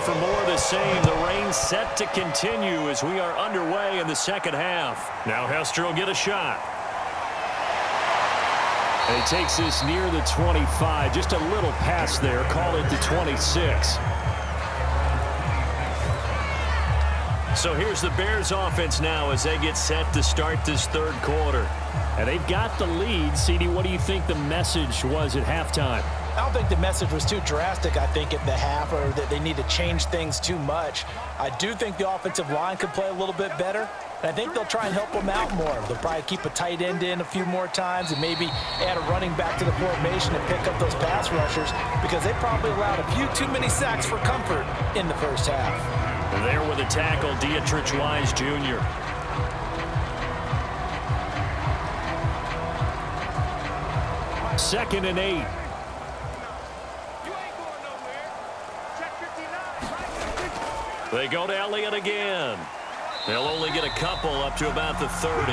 for more of the same. The rain set to continue as we are underway in the second half. Now Hester will get a shot. And he takes this near the 25. Just a little pass there. Call it the 26. So here's the Bears offense now as they get set to start this third quarter. And they've got the lead. CD, what do you think the message was at halftime? I don't think the message was too drastic, I think, at the half, or that they need to change things too much. I do think the offensive line could play a little bit better, and I think they'll try and help them out more. They'll probably keep a tight end in a few more times and maybe add a running back to the formation and pick up those pass rushers because they probably allowed a few too many sacks for comfort in the first half. There with a tackle, Dietrich Wise Jr. Second and 8. They go to Elliott again. They'll only get a couple up to about the 30.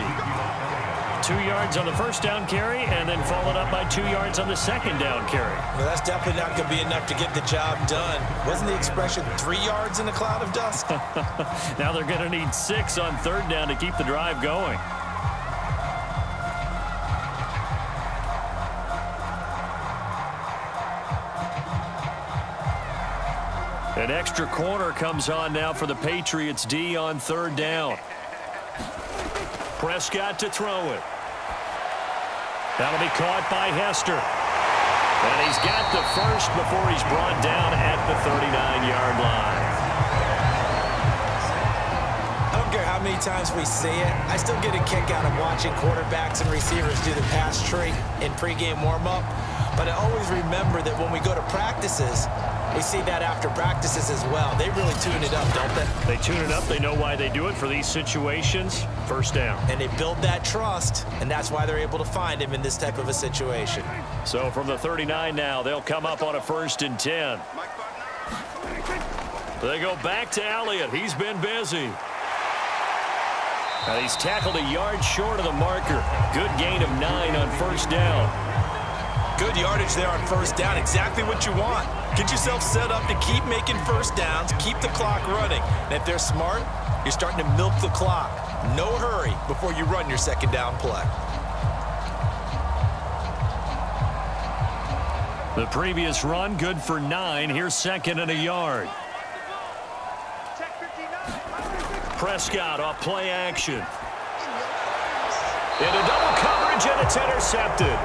2 yards on the first down carry and then followed up by 2 yards on the second down carry. Well, that's definitely not going to be enough to get the job done. Wasn't the expression 3 yards in a cloud of dust? Now they're going to need 6 on third down to keep the drive going. An extra corner comes on now for the Patriots D on third down. Prescott to throw it. That'll be caught by Hester. And he's got the first before he's brought down at the 39-yard line. I don't care how many times we see it. I still get a kick out of watching quarterbacks and receivers do the pass tree in pregame warm-up. But I always remember that when we go to practices, we see that after practices as well. They really tune it up, don't they? They tune it up. They know why they do it for these situations. First down. And they build that trust, and that's why they're able to find him in this type of a situation. So from the 39 now, they'll come up on a 1st and 10. They go back to Elliott. He's been busy. And he's tackled a yard short of the marker. Good gain of 9 on first down. Good yardage there on first down. Exactly what you want. Get yourself set up to keep making first downs, keep the clock running. And if they're smart, you're starting to milk the clock. No hurry before you run your second down play. The previous run, good for 9. Here's second and a yard. Prescott off play action. Into double coverage, and it's intercepted.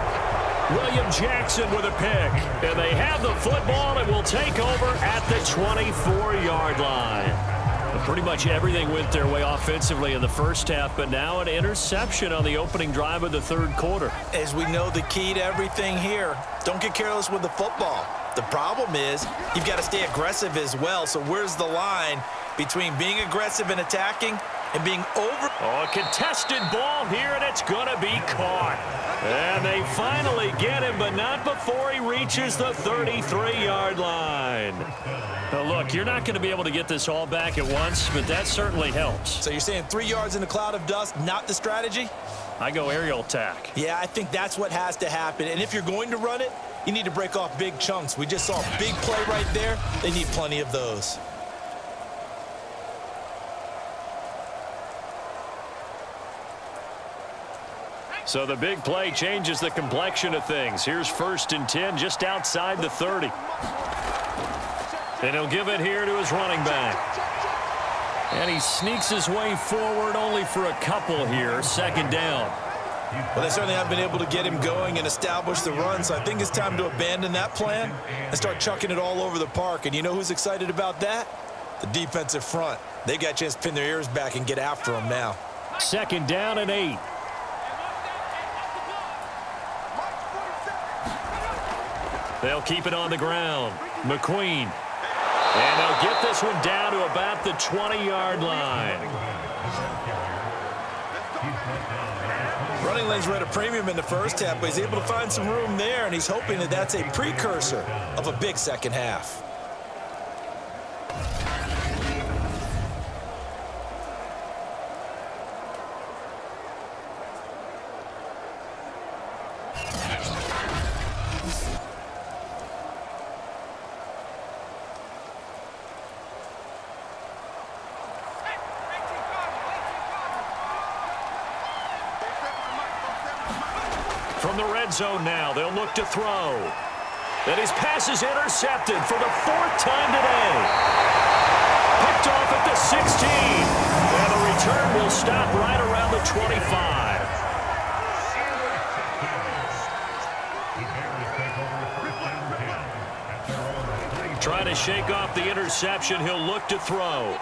William Jackson with a pick. And they have the football and will take over at the 24-yard line. But pretty much everything went their way offensively in the first half, but now an interception on the opening drive of the third quarter. As we know, the key to everything here, don't get careless with the football. The problem is you've got to stay aggressive as well. So where's the line between being aggressive and attacking and being over? Oh, a contested ball here, and it's going to be caught. And they finally get him, but not before he reaches the 33-yard line. Now, look, you're not going to be able to get this all back at once, but that certainly helps. So you're saying 3 yards in a cloud of dust, not the strategy? I go aerial attack. Yeah, I think that's what has to happen. And if you're going to run it, you need to break off big chunks. We just saw a big play right there. They need plenty of those. So the big play changes the complexion of things. Here's 1st and 10 just outside the 30. And he'll give it here to his running back. And he sneaks his way forward only for a couple here. Second down. Well, they certainly haven't been able to get him going and establish the run, so I think it's time to abandon that plan and start chucking it all over the park. And you know who's excited about that? The defensive front. They got a chance to pin their ears back and get after him now. Second down and 8. They'll keep it on the ground. McQueen. And they'll get this one down to about the 20-yard line. Running lanes were at a premium in the first half, but he's able to find some room there, and he's hoping that that's a precursor of a big second half. From the red zone now, they'll look to throw. And his pass is intercepted for the 4th time today. Picked off at the 16. And the return will stop right around the 25. Trying to shake off the interception. He'll look to throw.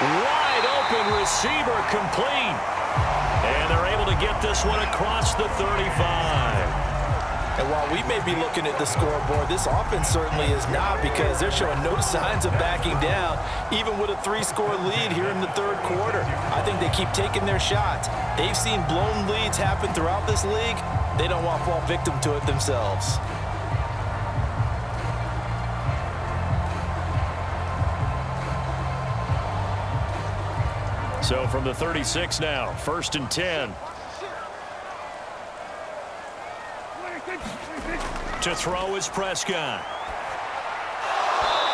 Wide open receiver complete. And they're able to get this one across the 35. And while we may be looking at the scoreboard, this offense certainly is not, because they're showing no signs of backing down, even with a 3-score lead here in the 3rd quarter. I think they keep taking their shots. They've seen blown leads happen throughout this league. They don't want to fall victim to it themselves. So from the 36 now, 1st and 10. To throw is Prescott.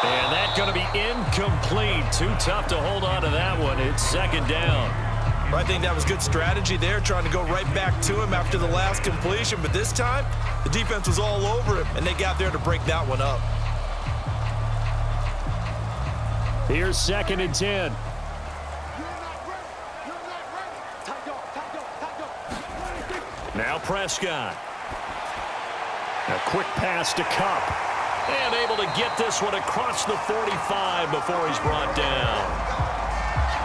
And that's going to be incomplete. Too tough to hold on to that one. It's 2nd down. I think that was good strategy there, trying to go right back to him after the last completion. But this time, the defense was all over him, and they got there to break that one up. Here's 2nd and 10. Now Prescott. A quick pass to Cup. And able to get this one across the 45 before he's brought down.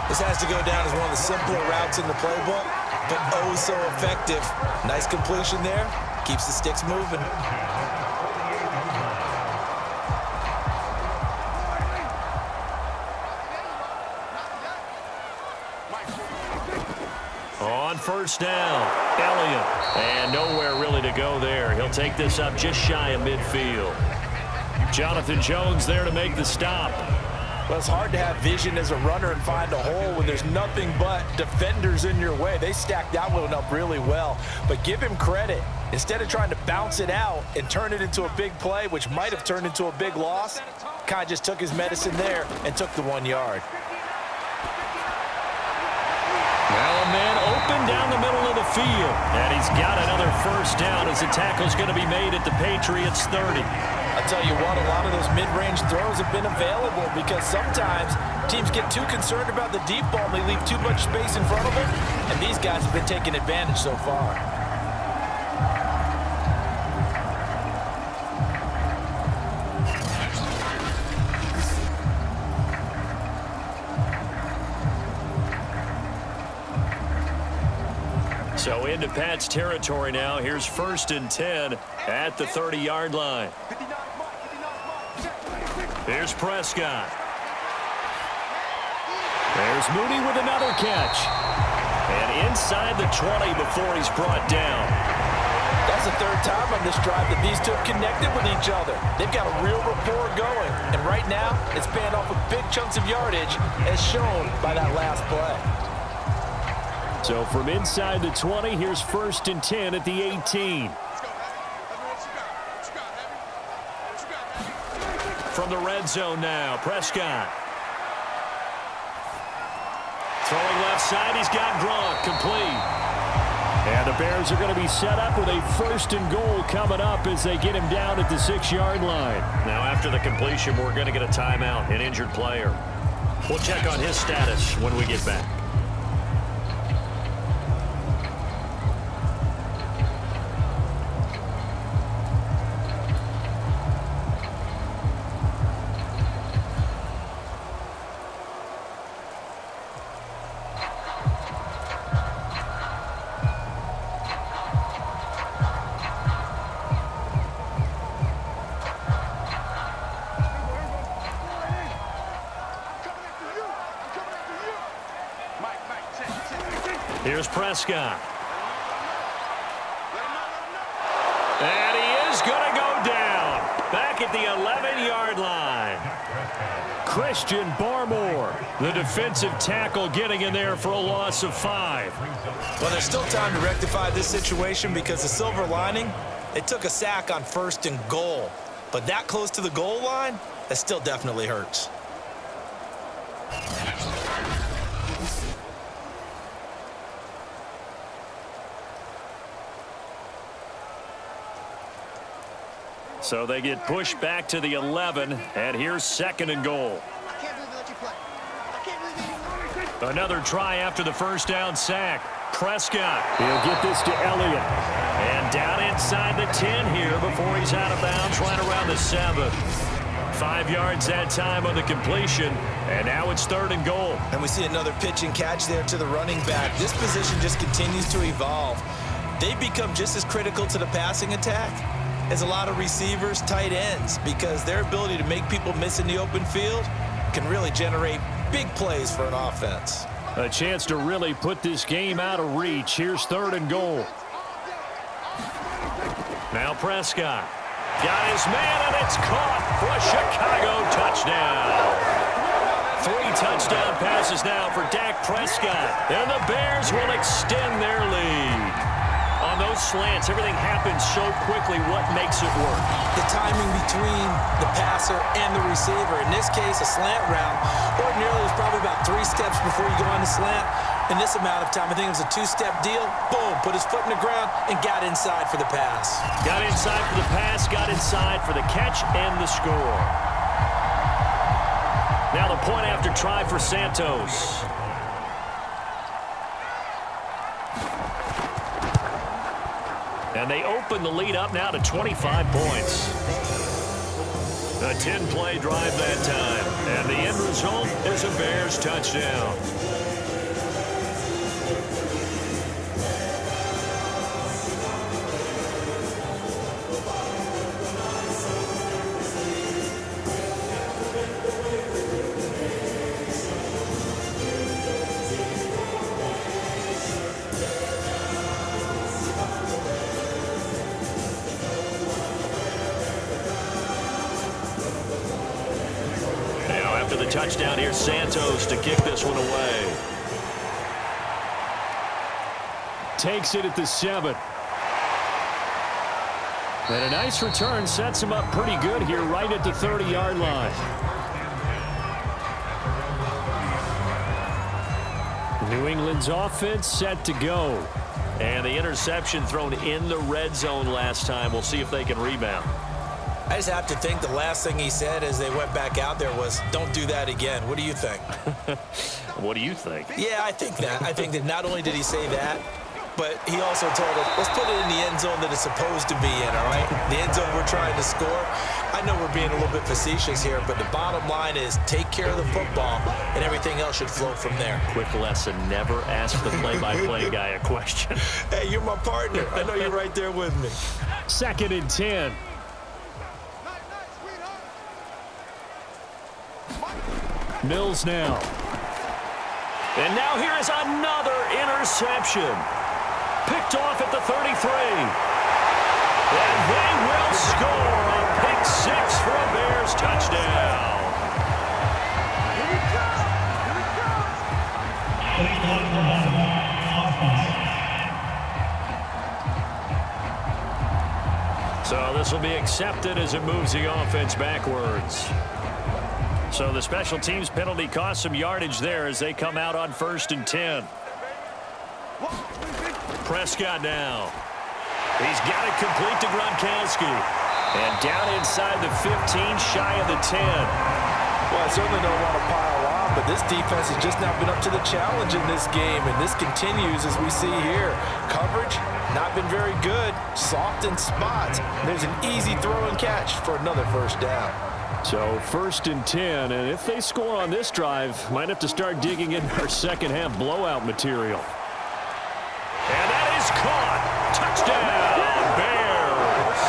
This has to go down as one of the simpler routes in the playbook, but oh so effective. Nice completion there. Keeps the sticks moving. On 1st down, Elliott. And nowhere really to go there. He'll take this up just shy of midfield. Jonathan Jones there to make the stop. Well, it's hard to have vision as a runner and find a hole when there's nothing but defenders in your way. They stacked that one up really well. But give him credit. Instead of trying to bounce it out and turn it into a big play, which might have turned into a big loss, kind of just took his medicine there and took the 1 yard. Well, a man open down the middle of the field. And he's got another 1st down as the tackle's going to be made at the Patriots 30. I'll tell you what, a lot of those mid-range throws have been available, because sometimes teams get too concerned about the deep ball and they leave too much space in front of them. And these guys have been taking advantage so far. So into Pat's territory now. Here's 1st and 10 at the 30-yard line. Here's Prescott. There's Mooney with another catch. And inside the 20 before he's brought down. That's the 3rd time on this drive that these two have connected with each other. They've got a real rapport going. And right now, it's paying off with big chunks of yardage, as shown by that last play. So from inside the 20, here's 1st and 10 at the 18. From the red zone now, Prescott. Throwing left side, he's got Gronk, complete. And the Bears are going to be set up with a 1st and goal coming up as they get him down at the 6-yard line. Now after the completion, we're going to get a timeout, an injured player. We'll check on his status when we get back. Here's Prescott. And he is going to go down. Back at the 11-yard line. Christian Barmore, the defensive tackle, getting in there for a loss of 5. Well, there's still time to rectify this situation, because the silver lining, they took a sack on 1st and goal. But that close to the goal line, that still definitely hurts. So they get pushed back to the 11, and here's 2nd and goal. Another try after the first down sack. Prescott, he'll get this to Elliott. And down inside the 10 here before he's out of bounds right around the 7. 5 yards that time on the completion, and now it's 3rd and goal. And we see another pitch and catch there to the running back. This position just continues to evolve. They become just as critical to the passing attack as a lot of receivers, tight ends, because their ability to make people miss in the open field can really generate big plays for an offense. A chance to really put this game out of reach. Here's 3rd and goal. Now Prescott. Got his man, and it's caught for a Chicago touchdown. 3 touchdown passes now for Dak Prescott. And the Bears will extend their lead. On those slants, everything happens so quickly. What makes it work? The timing between the passer and the receiver. In this case, a slant route. Ordinarily, it's probably about 3 steps before you go on the slant. In this amount of time, I think it was a 2-step deal. Boom, put his foot in the ground and got inside for the pass. Got inside for the pass, got inside for the catch and the score. Now the point after try for Santos. And they open the lead up now to 25 points. A 10-play drive that time. And the end result is a Bears touchdown. Touchdown here, Santos to kick this one away. Takes it at the 7. And a nice return sets him up pretty good here right at the 30-yard line. New England's offense set to go. And the interception thrown in the red zone last time. We'll see if they can rebound. I just have to think the last thing he said as they went back out there was, don't do that again. What do you think? What do you think? Yeah, I think that. I think that not only did he say that, but he also told us, let's put it in the end zone that it's supposed to be in, all right? The end zone we're trying to score. I know we're being a little bit facetious here, but the bottom line is take care of the football, and everything else should flow from there. Quick lesson, never ask the play-by-play guy a question. Hey, you're my partner. I know you're right there with me. 2nd and 10. Mills now. And now here is another interception. Picked off at the 33. And they will score a pick 6 for a Bears touchdown. So this will be accepted as it moves the offense backwards. So the special teams penalty cost some yardage there as they come out on 1st and 10. Prescott now. He's got it complete to Gronkowski. And down inside the 15, shy of the 10. Well, I certainly don't want to pile on, but this defense has just not been up to the challenge in this game, and this continues as we see here. Coverage, not been very good. Soft in spots. There's an easy throw and catch for another first down. So 1st and 10, and if they score on this drive, might have to start digging in their second-half blowout material. And that is caught. Touchdown, Bears.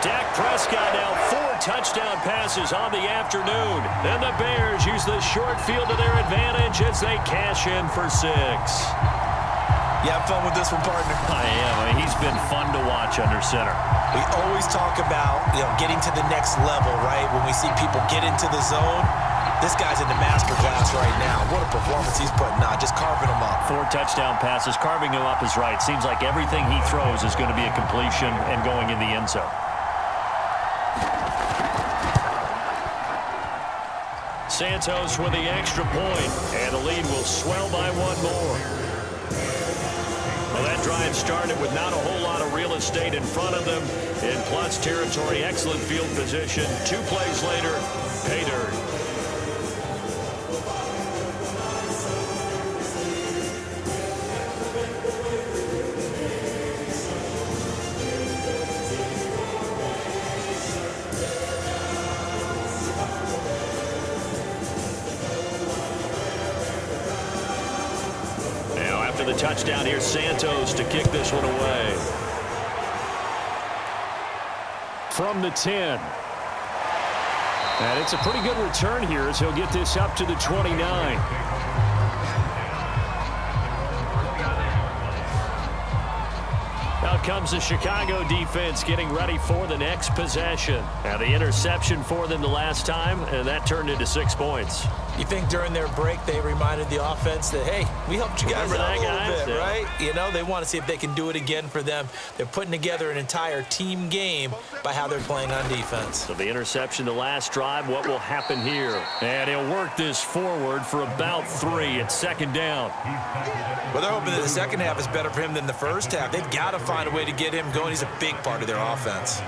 Dak Prescott now 4 touchdown passes on the afternoon. And the Bears use the short field to their advantage as they cash in for 6. You have fun with this one, partner? I am. I mean, he's been fun to watch under center. We always talk about, getting to the next level, right? When we see people get into the zone, this guy's in the master class right now. What a performance he's putting on, just carving them up. 4 touchdown passes, carving him up is right. Seems like everything he throws is going to be a completion and going in the end zone. Santos with the extra point, and the lead will swell by 1 more. Well, that that drive started with not a whole lot of real estate in front of them. In plus territory, excellent field position. 2 plays later, pay dirt. The touchdown here, Santos to kick this one away. From the 10. And it's a pretty good return here as he'll get this up to the 29. Out comes the Chicago defense getting ready for the next possession. Now the interception for them the last time, and that turned into 6 points. You think during their break they reminded the offense that, hey, we helped you guys out a little bit, right? You know, they want to see if they can do it again for them. They're putting together an entire team game by how they're playing on defense. So the interception the last drive, what will happen here? And he'll work this forward for about 3. It's second down. Well, they're hoping that the second half is better for him than the first half. They've got to find a way to get him going. He's a big part of their offense.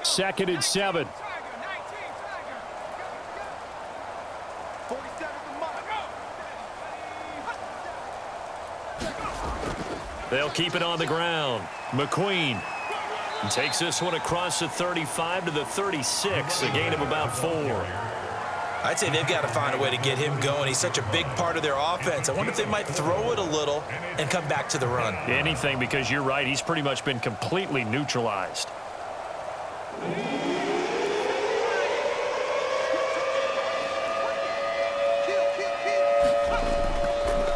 Second and 7. They'll keep it on the ground. McQueen takes this one across the 35 to the 36, a gain of about 4. I'd say they've got to find a way to get him going. He's such a big part of their offense. I wonder if they might throw it a little and come back to the run. Anything, because you're right. He's pretty much been completely neutralized.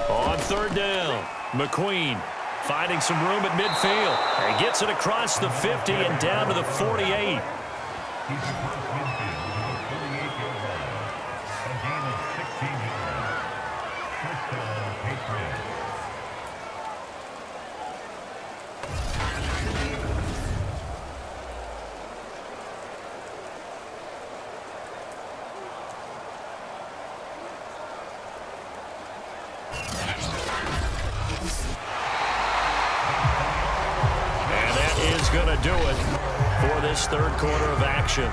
On third down, McQueen finding some room at midfield. And gets it across the 50 and down to the 48. Going to do it for this third quarter of action.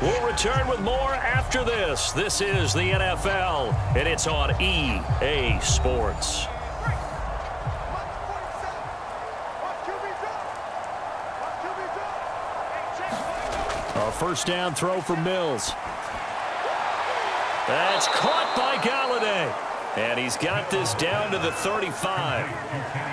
We'll return with more after this. This is the NFL, and it's on EA Sports. A first down throw for Mills. That's caught by Galladay. And he's got this down to the 35.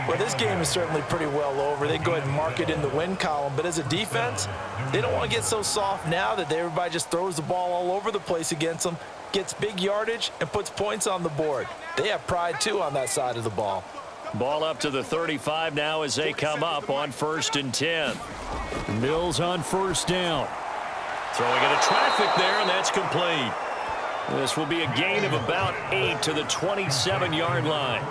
Well, this game is certainly pretty well over. They go ahead and mark it in the win column. But as a defense, they don't want to get so soft now that everybody just throws the ball all over the place against them, gets big yardage, and puts points on the board. They have pride, too, on that side of the ball. Ball up to the 35 now as they come up on 1st and 10. Mills on first down. Throwing into traffic there, and that's complete. This will be a gain of about 8 to the 27-yard line.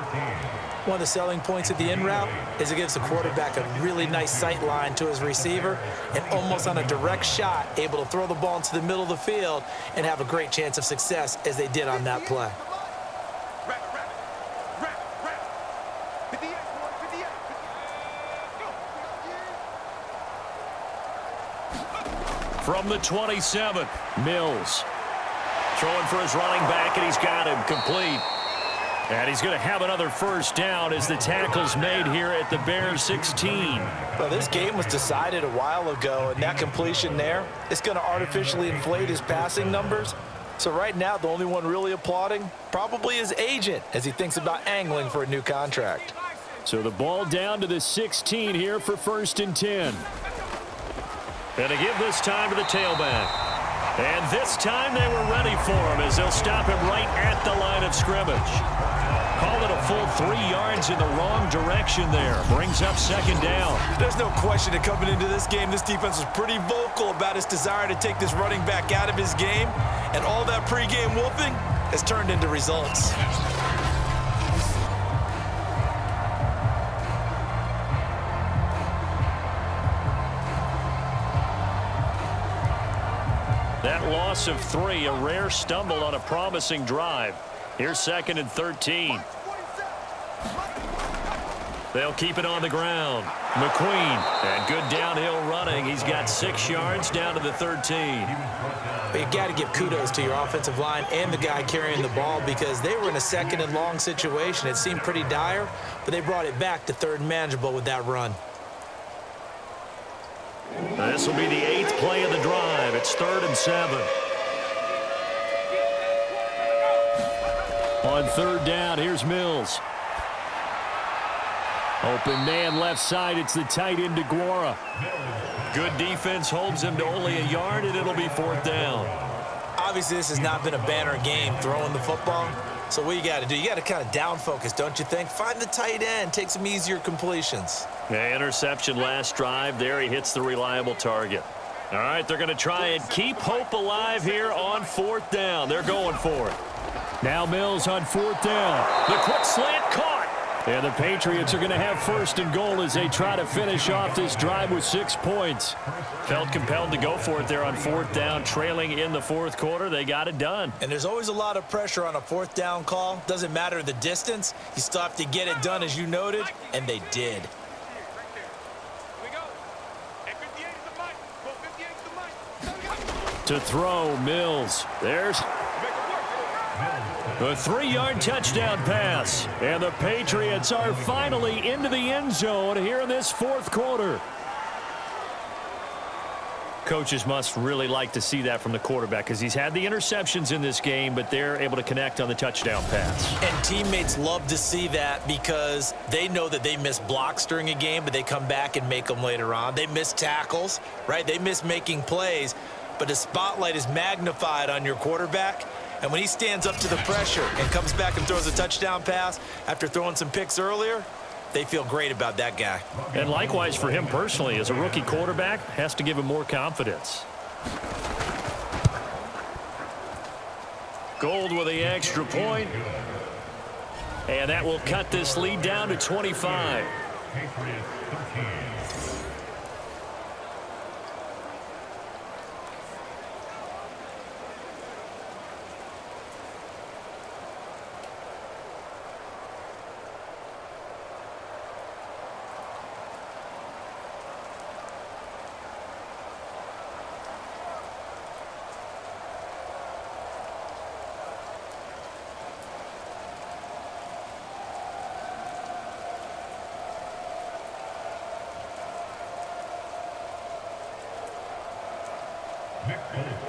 One of the selling points of the in route is it gives the quarterback a really nice sight line to his receiver and almost on a direct shot able to throw the ball into the middle of the field and have a great chance of success as they did on that play. From the 27, Mills. Throwing for his running back, and he's got him complete. And he's going to have another first down as the tackle's made here at the Bears 16. Well, this game was decided a while ago, and that completion there is going to artificially inflate his passing numbers. So right now, the only one really applauding probably his agent as he thinks about angling for a new contract. So the ball down to the 16 here for 1st and 10. And to give this time to the tailback. And this time they were ready for him as they'll stop him right at the line of scrimmage. Call it a full 3 yards in the wrong direction there. Brings up second down. There's no question that coming into this game, this defense was pretty vocal about its desire to take this running back out of his game. And all that pregame wolfing has turned into results. That loss of 3, a rare stumble on a promising drive. Here's 2nd and 13. They'll keep it on the ground. McQueen, and good downhill running. He's got 6 yards down to the 13. But you got to give kudos to your offensive line and the guy carrying the ball because they were in a 2nd and long situation. It seemed pretty dire, but they brought it back to 3rd and manageable with that run. This will be the 8th play of the drive. It's 3rd and 7. On 3rd down, here's Mills. Open man left side. It's the tight end DeGuara. Good defense holds him to only a yard, and it'll be 4th down. Obviously, this has not been a banner game throwing the football. So what you got to do, you got to kind of down focus, don't you think? Find the tight end, take some easier completions. Yeah, interception last drive. There he hits the reliable target. All right, they're going to try and keep hope alive here on 4th down. They're going for it. Now Mills on 4th down. The quick slant caught. And the Patriots are going to have 1st and goal as they try to finish off this drive with 6 points. Felt compelled to go for it there on 4th down, trailing in the 4th quarter. They got it done. And there's always a lot of pressure on a 4th down call. Doesn't matter the distance. You still have to get it done, as you noted, and they did. To throw, Mills. There's a 3-yard touchdown pass. And the Patriots are finally into the end zone here in this 4th quarter. Coaches must really like to see that from the quarterback because he's had the interceptions in this game, but they're able to connect on the touchdown pass. And teammates love to see that because they know that they miss blocks during a game, but they come back and make them later on. They miss tackles, right? They miss making plays, but the spotlight is magnified on your quarterback. And when he stands up to the pressure and comes back and throws a touchdown pass after throwing some picks earlier, they feel great about that guy. And likewise for him personally, as a rookie quarterback, has to give him more confidence. Gold with the extra point. And that will cut this lead down to 25.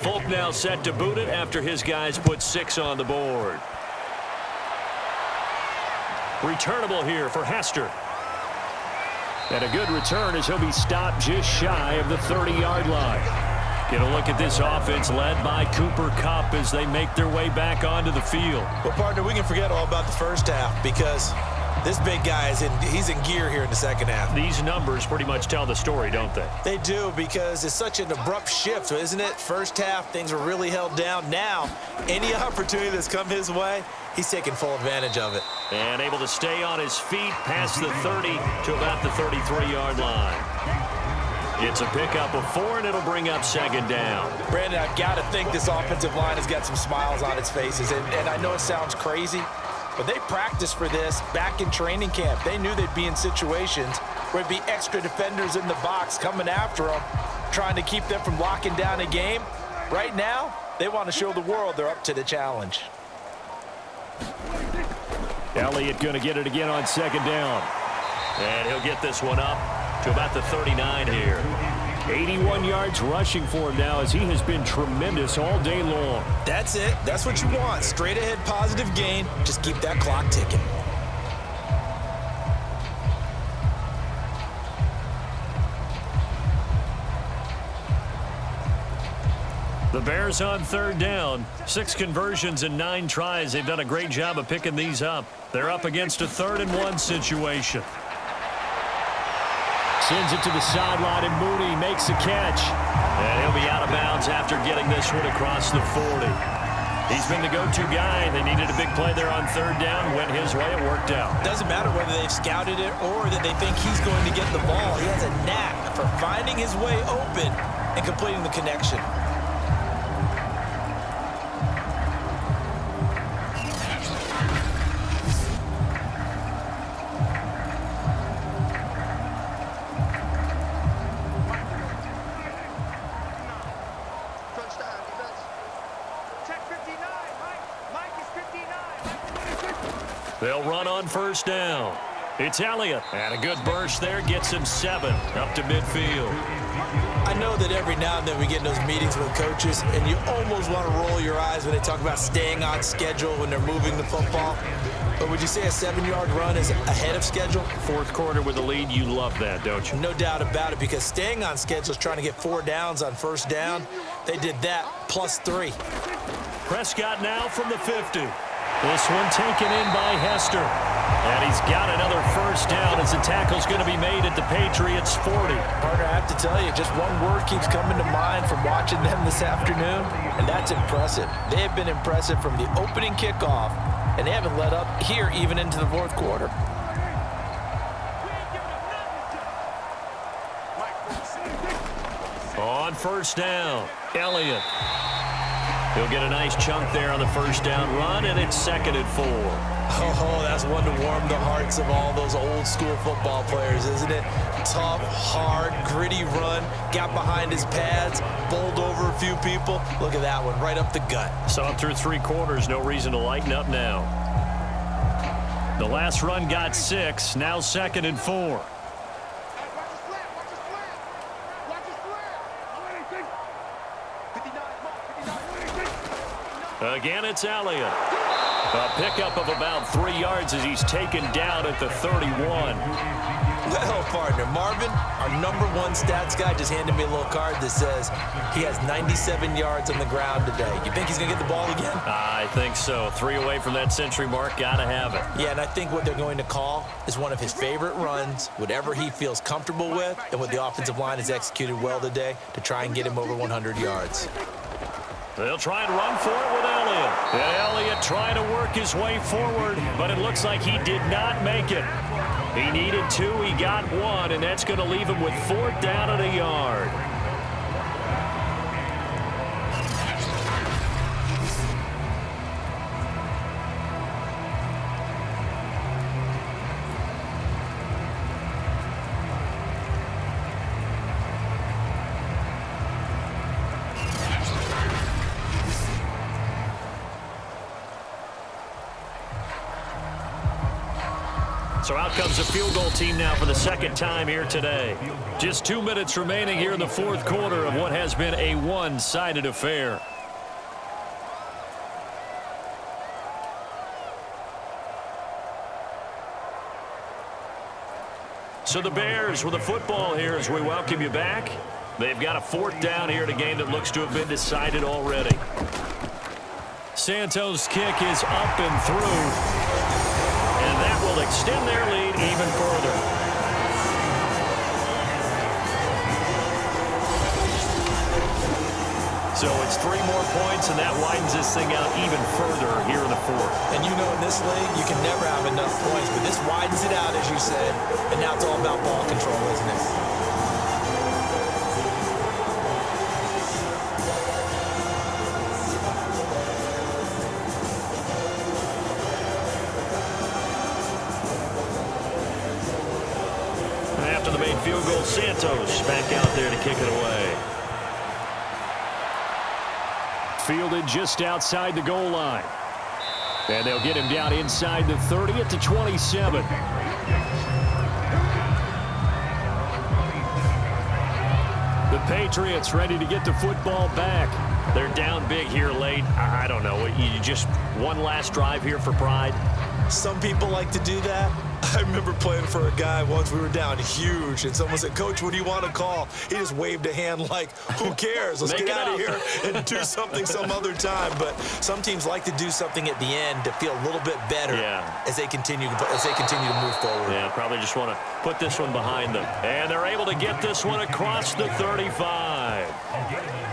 Folk now set to boot it after his guys put 6 on the board. Returnable here for Hester. And a good return as he'll be stopped just shy of the 30-yard line. Get a look at this offense led by Cooper Kupp as they make their way back onto the field. Well, partner, we can forget all about the first half because this big guy he's in gear here in the second half. These numbers pretty much tell the story, don't they? They do because it's such an abrupt shift, isn't it? First half, things were really held down. Now, any opportunity that's come his way, he's taking full advantage of it. And able to stay on his feet past the 30 to about the 33-yard line. It's a pickup of 4, and it'll bring up 2nd down. Brandon, I've got to think this offensive line has got some smiles on its faces. And I know it sounds crazy, but they practiced for this back in training camp. They knew they'd be in situations where it'd be extra defenders in the box coming after them, trying to keep them from locking down a game. Right now, they want to show the world they're up to the challenge. Elliott going to get it again on 2nd down. And he'll get this one up to about the 39 here. 81 yards rushing for him now as he has been tremendous all day long. That's it. That's what you want. Straight ahead positive gain. Just keep that clock ticking. The Bears on 3rd down. 6 conversions and 9 tries. They've done a great job of picking these up. They're up against a 3rd and 1 situation. Sends it to the sideline, and Mooney makes the catch. And he'll be out of bounds after getting this one across the 40. He's been the go-to guy. They needed a big play there on 3rd down. Went his way. It worked out. Doesn't matter whether they've scouted it or that they think he's going to get the ball. He has a knack for finding his way open and completing the connection. They'll run on first down. It's Elliott. And a good burst there gets him 7 up to midfield. I know that every now and then we get in those meetings with coaches, and you almost want to roll your eyes when they talk about staying on schedule when they're moving the football. But would you say a 7-yard run is ahead of schedule? Fourth quarter with the lead, you love that, don't you? No doubt about it, because staying on schedule is trying to get 4 downs on first down. They did that, +3. Prescott now from the 50. This one taken in by Hester. And he's got another first down as the tackle's going to be made at the Patriots 40. Partner, I have to tell you, just one word keeps coming to mind from watching them this afternoon, and that's impressive. They have been impressive from the opening kickoff, and they haven't let up here even into the fourth quarter. On first down, Elliott. He'll get a nice chunk there on the first down run, and it's 2nd and 4. Oh, that's one to warm the hearts of all those old school football players, isn't it? Tough, hard, gritty run, got behind his pads, bowled over a few people. Look at that one, right up the gut. Saw it through 3 quarters, no reason to lighten up now. The last run got 6, now 2nd and 4. Again, it's Elliott. A pickup of about 3 yards as he's taken down at the 31. Well, partner, Marvin, our #1 stats guy, just handed me a little card that says he has 97 yards on the ground today. You think he's going to get the ball again? I think so. 3 away from that century mark. Got to have it. Yeah, and I think what they're going to call is one of his favorite runs, whatever he feels comfortable with, and what the offensive line has executed well today to try and get him over 100 yards. They'll try and run for it with Elliott. And Elliott trying to work his way forward, but it looks like he did not make it. He needed 2, he got 1, and that's going to leave him with 4th down and a yard. So out comes the field goal team now for the 2nd time here today. Just 2 minutes remaining here in the 4th quarter of what has been a one-sided affair. So the Bears with the football here as we welcome you back. They've got a 4th down here in a game that looks to have been decided already. Santos' kick is up and through. And that will extend their lead even further. So it's 3 more points, and that widens this thing out even further here in the 4th. And you know in this league, you can never have enough points, but this widens it out, as you said, and now it's all about ball control, isn't it? Field goal, Santos back out there to kick it away. Fielded just outside the goal line. And they'll get him down inside the 30 at the 27. The Patriots ready to get the football back. They're down big here late. I don't know. You just one last drive here for pride. Some people like to do that. I remember playing for a guy once. We were down huge, and someone said, "Coach, what do you want to call?" He just waved a hand like, "Who cares? Let's get out of here and do something some other time." But some teams like to do something at the end to feel a little bit better as they continue to move forward. Yeah, probably just want to put this one behind them. And they're able to get this one across the 35.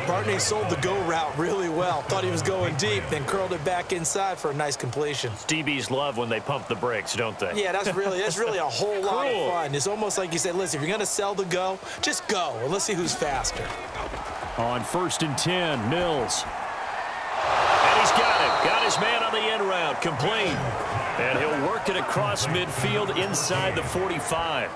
Barney sold the go route really well. Thought he was going deep, then curled it back inside for a nice completion. DBs love when they pump the brakes, don't they? Yeah, that's really a whole lot of fun. It's almost like you said, listen, if you're going to sell the go, just go, and let's see who's faster. On 1st and 10, Mills. And he's got it. Got his man on the end route, complete. And he'll work it across midfield inside the 45.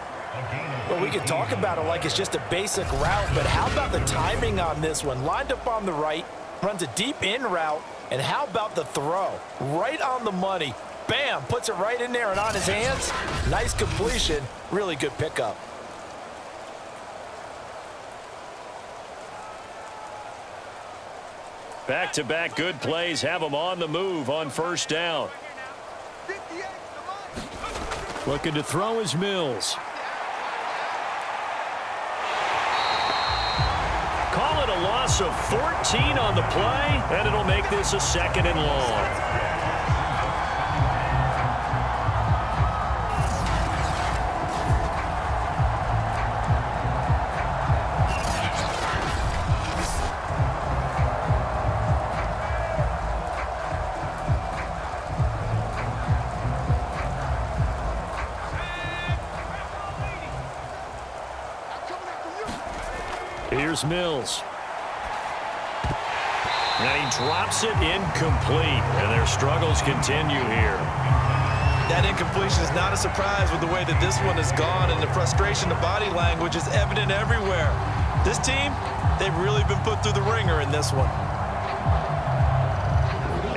Well, we could talk about it like it's just a basic route, but how about the timing on this one? Lined up on the right, runs a deep in route, and how about the throw? Right on the money. bam, puts it right in there and on his hands. Nice completion, really good pickup. Back-to-back good plays have them on the move on first down. Looking to throw is Mills. Call it a loss of 14 on the play, and it'll make this a 2nd and long. Here's Mills. And he drops it incomplete, and their struggles continue here. That incompletion is not a surprise with the way that this one has gone, and the frustration, the body language is evident everywhere. This team, they've really been put through the ringer in this one.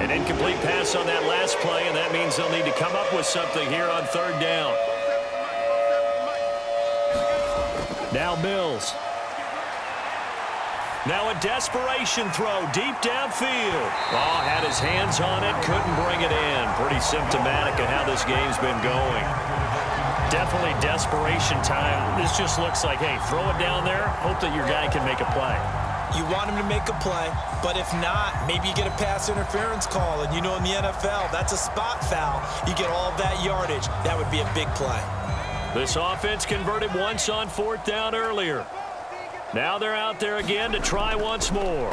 An incomplete pass on that last play, and that means they'll need to come up with something here on 3rd down. Now Mills. Now a desperation throw deep downfield. Oh, had his hands on it, couldn't bring it in. Pretty symptomatic of how this game's been going. Definitely desperation time. This just looks like, hey, throw it down there, hope that your guy can make a play. You want him to make a play, but if not, maybe you get a pass interference call, and you know in the NFL, that's a spot foul. You get all of that yardage. That would be a big play. This offense converted once on 4th down earlier. Now they're out there again to try once more.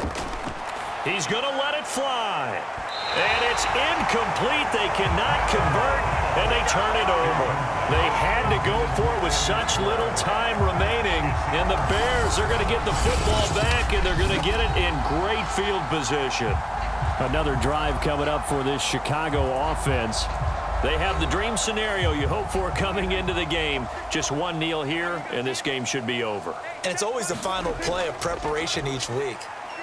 He's going to let it fly. And it's incomplete. They cannot convert, and they turn it over. They had to go for it with such little time remaining, and the Bears are going to get the football back, and they're going to get it in great field position. Another drive coming up for this Chicago offense. They have the dream scenario you hope for coming into the game. Just one kneel here, and this game should be over. And it's always the final play of preparation each week.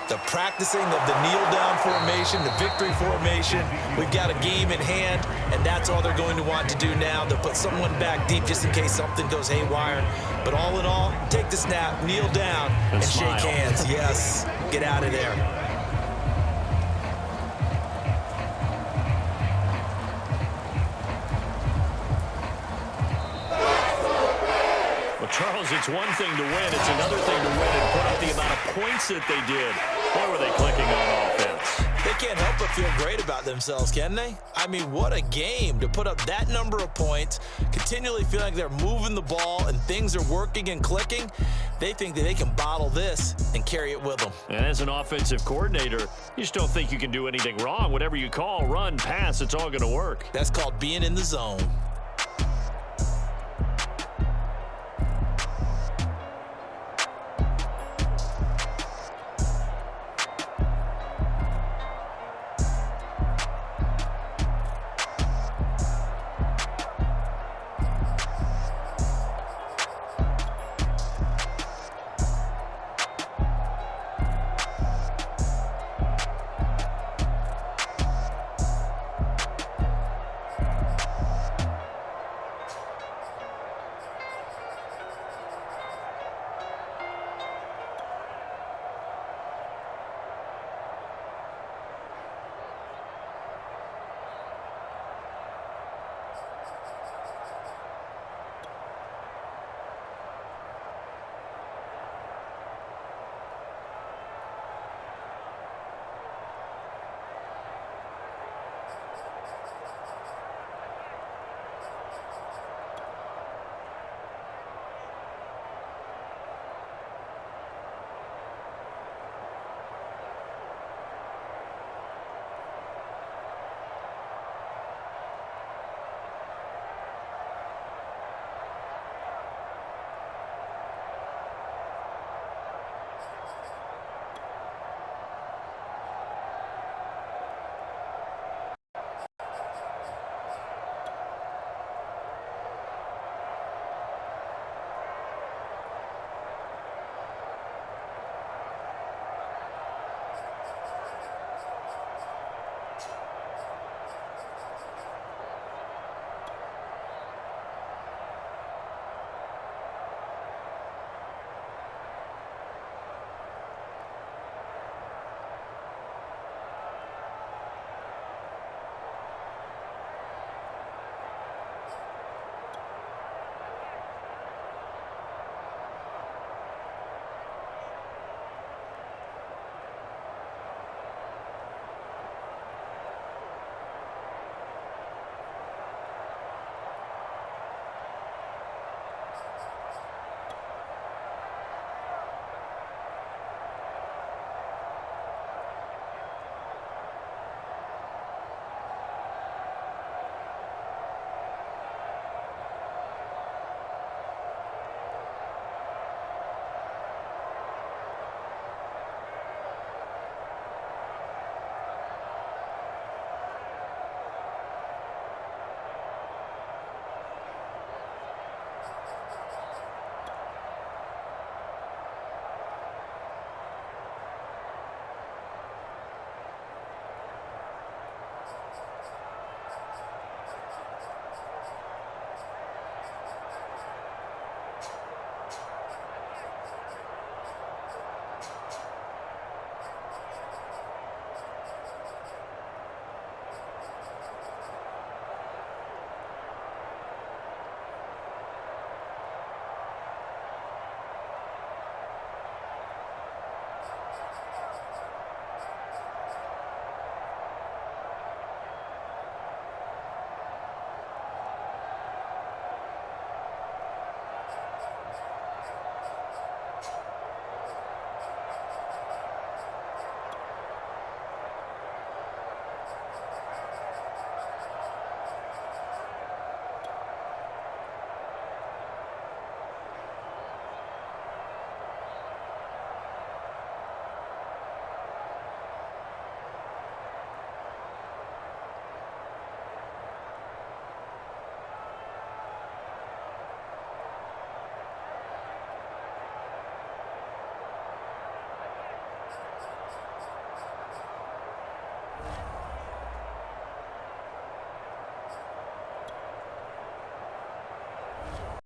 The practicing of the kneel-down formation, the victory formation. We've got a game in hand, and that's all they're going to want to do now. They'll put someone back deep just in case something goes haywire. But all in all, take the snap, kneel down, and shake hands. Yes, get out of there. Charles, it's one thing to win. It's another thing to win and put up the amount of points that they did. Boy, were they clicking on offense. They can't help but feel great about themselves, can they? I mean, what a game to put up that number of points, continually feel like they're moving the ball and things are working and clicking. They think that they can bottle this and carry it with them. And as an offensive coordinator, you just don't think you can do anything wrong. Whatever you call, run, pass, it's all going to work. That's called being in the zone.